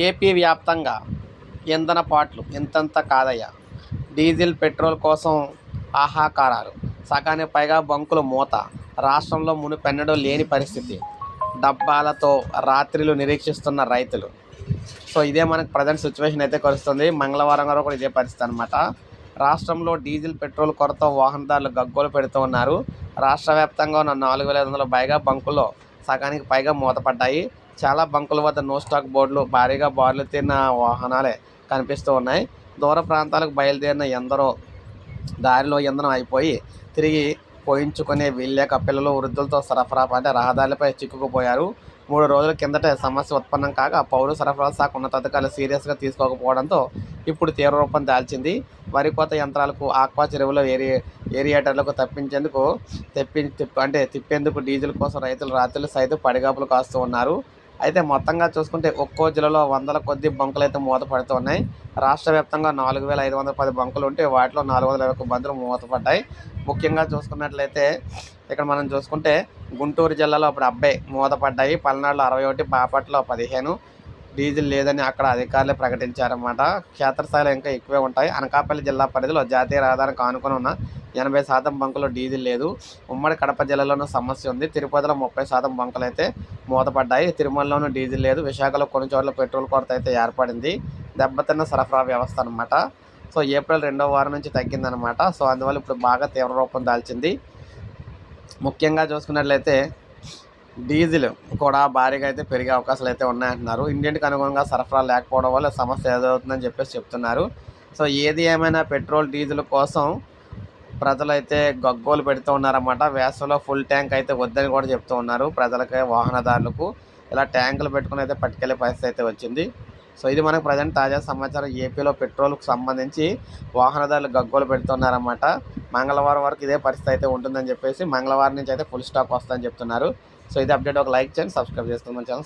AP వ్యాప్తంగా ఇంధన పాట్లు ఇంతంత కాదయ్యా. డీజిల్, పెట్రోల్ కోసం హాహాకారాలు. సగానికి పైగా బంకులు మూత. రాష్ట్రంలో మునుపెన్నడూ లేని పరిస్థితి. డబ్బాలతో రాత్రులు నిరీక్షిస్తున్న రైతులు. సో ఇదే మనకు ప్రజెంట్ సిచ్యువేషన్ అయితే కలుస్తుంది. మంగళవారం కూడా ఇదే పరిస్థితి అనమాట. రాష్ట్రంలో డీజిల్, పెట్రోల్ కొరత వాహనదారులు గగ్గోలు పెడుతూ ఉన్నారు. రాష్ట్ర వ్యాప్తంగా ఉన్న 4,500 పైగా బంకుల్లో సగానికి పైగా మూతపడ్డాయి. చాలా బంకుల వద్ద నో స్టాక్ బోర్డులు, భారీగా బారులు తీరిన వాహనాలే కనిపిస్తూ ఉన్నాయి. దూర ప్రాంతాలకు బయలుదేరిన ఎందరో దారిలో ఇంధనం అయిపోయి తిరిగి పోయించుకునే వీల్లేక పిల్లలు, వృద్ధులతో సరఫరా అంటే రహదారులపై చిక్కుకుపోయారు. 3 రోజుల కిందటే సమస్య ఉత్పన్నం కాగా పౌర సరఫరాల శాఖ ఉన్నతాధికారులు సీరియస్గా తీసుకోకపోవడంతో ఇప్పుడు తీవ్ర రూపం దాల్చింది. వరి కోత యంత్రాలకు, ఆక్వా చెరువుల ఏరియేటర్లకు తిప్పేందుకు డీజిల్ కోసం రైతులు రాత్రులు సైతం పడిగాపులు కాస్తూ ఉన్నారు. అయితే మొత్తంగా చూసుకుంటే ఒక్కో జిల్లాలో వందల కొద్ది బంకులు అయితే మూతపడుతూ ఉన్నాయి. రాష్ట్ర వ్యాప్తంగా 4,510 బంకులు ఉంటే వాటిలో 421 బంకులు మూతపడ్డాయి. ముఖ్యంగా చూసుకున్నట్లయితే ఇక్కడ మనం చూసుకుంటే గుంటూరు జిల్లాలో అప్పుడు మూతపడ్డాయి. పల్నాడులో 61, బాపట్లలో 15 డీజిల్ లేదని అక్కడ అధికారులే ప్రకటించారన్నమాట. క్షేత్రస్థాయిలో ఇంకా ఎక్కువే ఉంటాయి. అనకాపల్లి జిల్లా పరిధిలో జాతీయ రహదారికి ఆనుకుని ఉన్న 80% బంకుల్లో డీజిల్ లేదు. ఉమ్మడి కడప జిల్లాలోనూ సమస్య ఉంది. తిరుపతిలో 30% బంకులు అయితే మూతపడ్డాయి. తిరుమలలోనూ డీజిల్ లేదు. విశాఖలో కొన్ని చోట్ల పెట్రోల్ కొరత అయితే ఏర్పడింది. దెబ్బతిన్న సరఫరా వ్యవస్థ అనమాట. సో ఏప్రిల్ 2వ వారం నుంచి తగ్గిందనమాట. సో అందువల్ల ఇప్పుడు బాగా తీవ్ర రూపం దాల్చింది. ముఖ్యంగా చూసుకున్నట్లయితే డీజిల్ కూడా భారీగా అయితే పెరిగే అవకాశాలు అయితే ఉన్నాయంటున్నారు. ఇండియన్కి అనుగుణంగా సరఫరా లేకపోవడం వల్ల సమస్య ఎదురవుతుందని చెప్తున్నారు. సో ఏది ఏమైనా పెట్రోల్, డీజిల్ కోసం ప్రజలైతే గగ్గోలు పెడుతూ ఉన్నారన్నమాట. వేసవిలో ఫుల్ ట్యాంక్ అయితే వద్దని కూడా చెప్తూ ఉన్నారు. ప్రజలకి, వాహనదారులకు ఇలా ట్యాంకులు పెట్టుకుని అయితే పట్టుకెళ్లే పరిస్థితి అయితే వచ్చింది. సో ఇది మనకు ప్రజెంట్ తాజా సమాచారం. ఏపీలో పెట్రోల్కు సంబంధించి వాహనదారులు గగ్గోలు పెడుతున్నారన్నమాట. మంగళవారం వరకు ఇదే పరిస్థితి అయితే ఉంటుందని చెప్పేసి, మంగళవారం నుంచి అయితే ఫుల్ స్టాక్ వస్తుందని చెప్తున్నారు. సో ఇది అప్డేట్. ఒక లైక్ చేయండి, సబ్స్క్రైబ్ చేసుకోండి మన ఛానల్.